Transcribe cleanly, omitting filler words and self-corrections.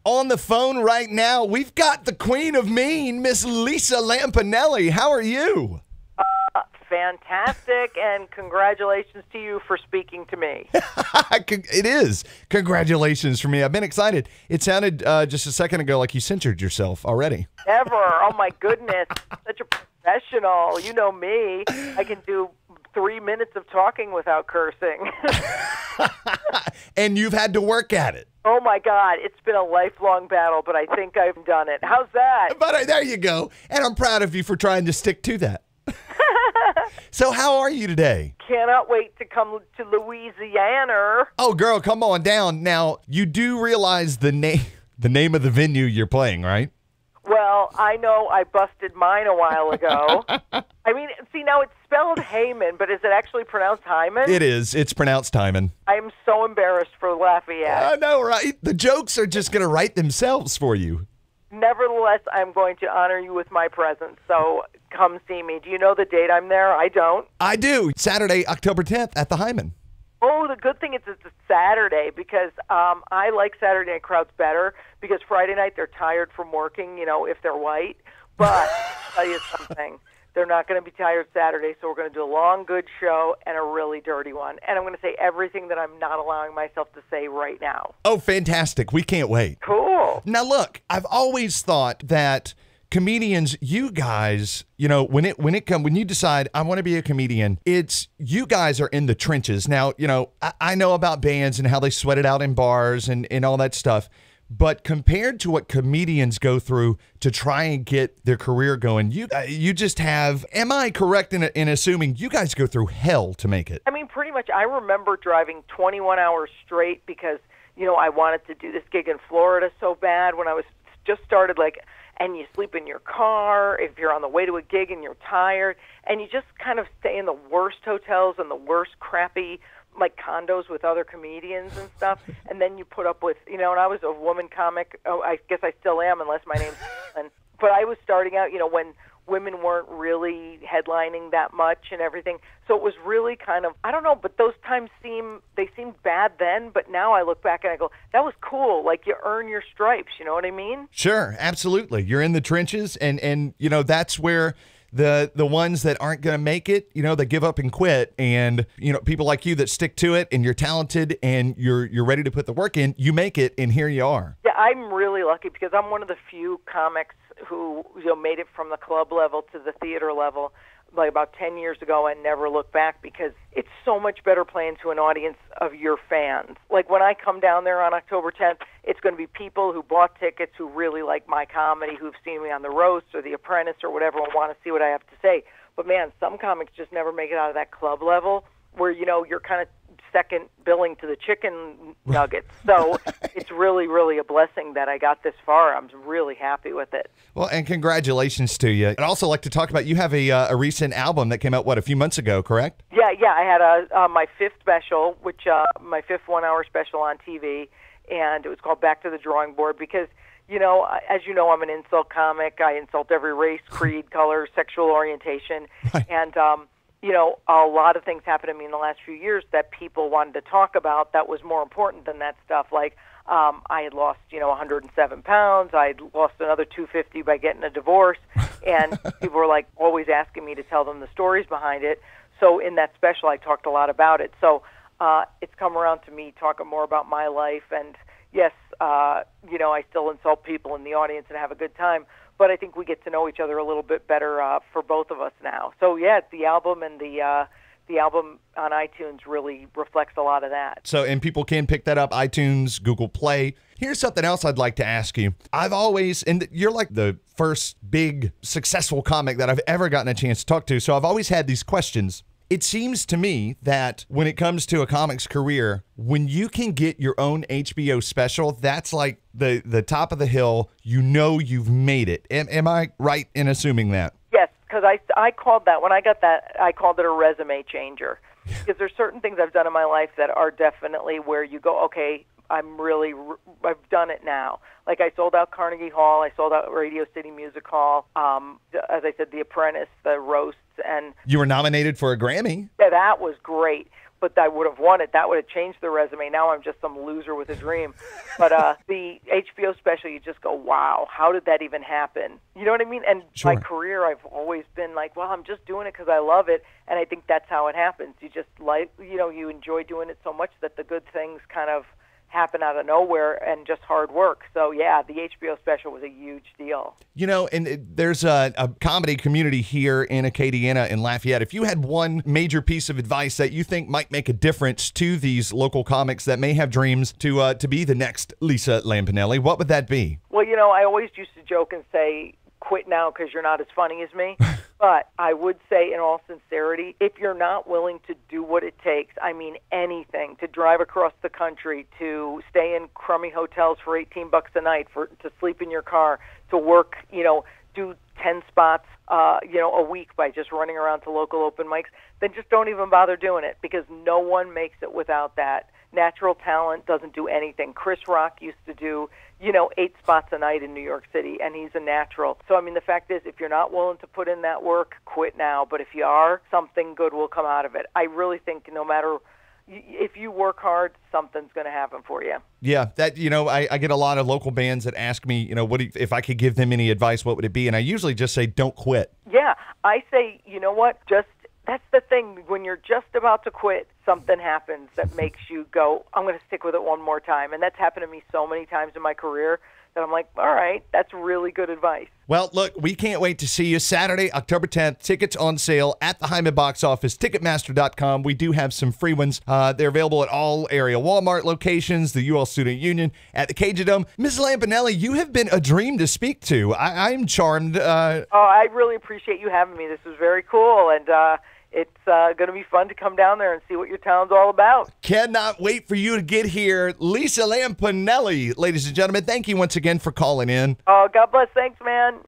on the phone right now, we've got the Queen of Mean, Miss Lisa Lampanelli. How are you? Fantastic, and congratulations to you for speaking to me. It is. Congratulations for me. I've been excited. It sounded just a second ago like you censored yourself already. Ever. Oh, my goodness. Such a professional. You know me. I can do 3 minutes of talking without cursing. And you've had to work at it. Oh, my God. It's been a lifelong battle, but I think I've done it. How's that? But there you go. And I'm proud of you for trying to stick to that. So how are you today? Cannot wait to come to Louisiana. Oh, girl, come on down. Now, you do realize the name of the venue you're playing, right? Well, I know I busted mine a while ago. I mean, see, now it's spelled Heyman, but is it actually pronounced Hyman? It is. It's pronounced Hyman. I'm so embarrassed for Lafayette. I know, right? The jokes are just going to write themselves for you. Nevertheless, I'm going to honor you with my presence, so come see me. Do you know the date I'm there? I don't. I do. Saturday, October 10th at the Hyman. Oh, the good thing is it's a Saturday because I like Saturday night crowds better because Friday night they're tired from working, if they're white. But I'll tell you something. They're not going to be tired Saturday, so we're going to do a long, good show and a really dirty one. And I'm going to say everything that I'm not allowing myself to say right now. Oh, fantastic. We can't wait. Cool. Now, look, I've always thought that comedians, you guys, when you decide I want to be a comedian, it's you guys are in the trenches. Now, I know about bands and how they sweat it out in bars and all that stuff. But compared to what comedians go through to try and get their career going, you just have, am I correct in assuming you guys go through hell to make it? I mean, pretty much. I remember driving 21 hours straight because, I wanted to do this gig in Florida so bad when I was just started, and you sleep in your car if you're on the way to a gig and you're tired, and you just kind of stay in the worst hotels and the worst crappy condos with other comedians and stuff, and then you put up with, and I was a woman comic. Oh, I guess I still am, unless my name's Ellen. But I was starting out, when women weren't really headlining that much and everything. So it was really kind of, I don't know, but those times seemed bad then, but now I look back and I go, that was cool. You earn your stripes, you know what I mean? Sure, absolutely. You're in the trenches, and that's where the ones that aren't going to make it, they give up and quit. And, people like you that stick to it and you're talented and you're ready to put the work in, you make it, and here you are. Yeah, I'm really lucky because I'm one of the few comics who made it from the club level to the theater level about 10 years ago and never looked back because it's so much better playing to an audience of your fans. When I come down there on October 10th, it's going to be people who bought tickets who really like my comedy, who've seen me on The Roast or The Apprentice or whatever and want to see what I have to say. But, man, some comics just never make it out of that club level where, you're kind of second billing to the chicken nuggets. So it's really, really a blessing that I got this far. I'm really happy with it. Well, and congratulations to you. I'd also like to talk about, you have a recent album that came out, a few months ago, correct? Yeah. I had my fifth special, my fifth 1 hour special on TV, and it was called Back to the Drawing Board because, as you know, I'm an insult comic. I insult every race, creed, color, sexual orientation. Right. And, a lot of things happened to me in the last few years that people wanted to talk about that was more important than that stuff. I had lost, 107 pounds. I'd lost another 250 by getting a divorce. And people were always asking me to tell them the stories behind it. So in that special, I talked a lot about it. So it's come around to me talking more about my life. And yes, I still insult people in the audience and have a good time. But I think we get to know each other a little bit better for both of us now. So, yeah, the album and the album on iTunes really reflects a lot of that. So, and people can pick that up, iTunes, Google Play. Here's something else I'd like to ask you. And you're like the first big successful comic that I've ever gotten a chance to talk to. So I've always had these questions. It seems to me that when it comes to a comic's career, when you can get your own HBO special, that's like the top of the hill. You've made it. Am I right in assuming that? Yes, because I called that, when I got that, I called it a resume changer. Because there's certain things I've done in my life that are definitely where you go, okay, I've done it now. I sold out Carnegie Hall, I sold out Radio City Music Hall, as I said, The Apprentice, The Roasts, and... You were nominated for a Grammy. Yeah, that was great. but I would have won it. That would have changed the resume. Now I'm just some loser with a dream. But the HBO special, you just go, wow, how did that even happen? You know what I mean? And Sure. my career, I've always been like, well, I'm just doing it because I love it. And I think that's how it happens. You just like, you enjoy doing it so much that the good things kind of happen out of nowhere and just hard work. So, yeah, the HBO special was a huge deal. And there's a comedy community here in Acadiana and Lafayette. If you had one major piece of advice that you think might make a difference to these local comics that may have dreams to be the next Lisa Lampanelli, what would that be? Well, I always used to joke and say, quit now because you're not as funny as me. But I would say, in all sincerity, if you're not willing to do what it takes, I mean anything, to drive across the country, to stay in crummy hotels for $18 a night, to sleep in your car, to work, do 10 spots, a week by just running around to local open mics, then just don't even bother doing it, because no one makes it without that. Natural talent doesn't do anything. Chris Rock used to do, 8 spots a night in New York City, and he's a natural. So, I mean, the fact is, if you're not willing to put in that work, quit now. But if you are, something good will come out of it. I really think no matter, if you work hard, something's going to happen for you. Yeah, that, I get a lot of local bands that ask me, if I could give them any advice, what would it be? And I usually just say, don't quit. Yeah, I say, you know what, that's the thing. When you're just about to quit, something happens that makes you go, I'm going to stick with it one more time. And that's happened to me so many times in my career that I'm like, all right, that's really good advice. Well, look, we can't wait to see you Saturday, October 10th. Tickets on sale at the Heyman box office, Ticketmaster.com. We do have some free ones. They're available at all area Walmart locations, the UL Student Union, at the Cajun Dome. Ms. Lampanelli, you have been a dream to speak to. I'm charmed. I really appreciate you having me. This was very cool, and it's going to be fun to come down there and see what your town's all about. Cannot wait for you to get here. Lisa Lampanelli, ladies and gentlemen, thank you once again for calling in. Oh, God bless. Thanks, man.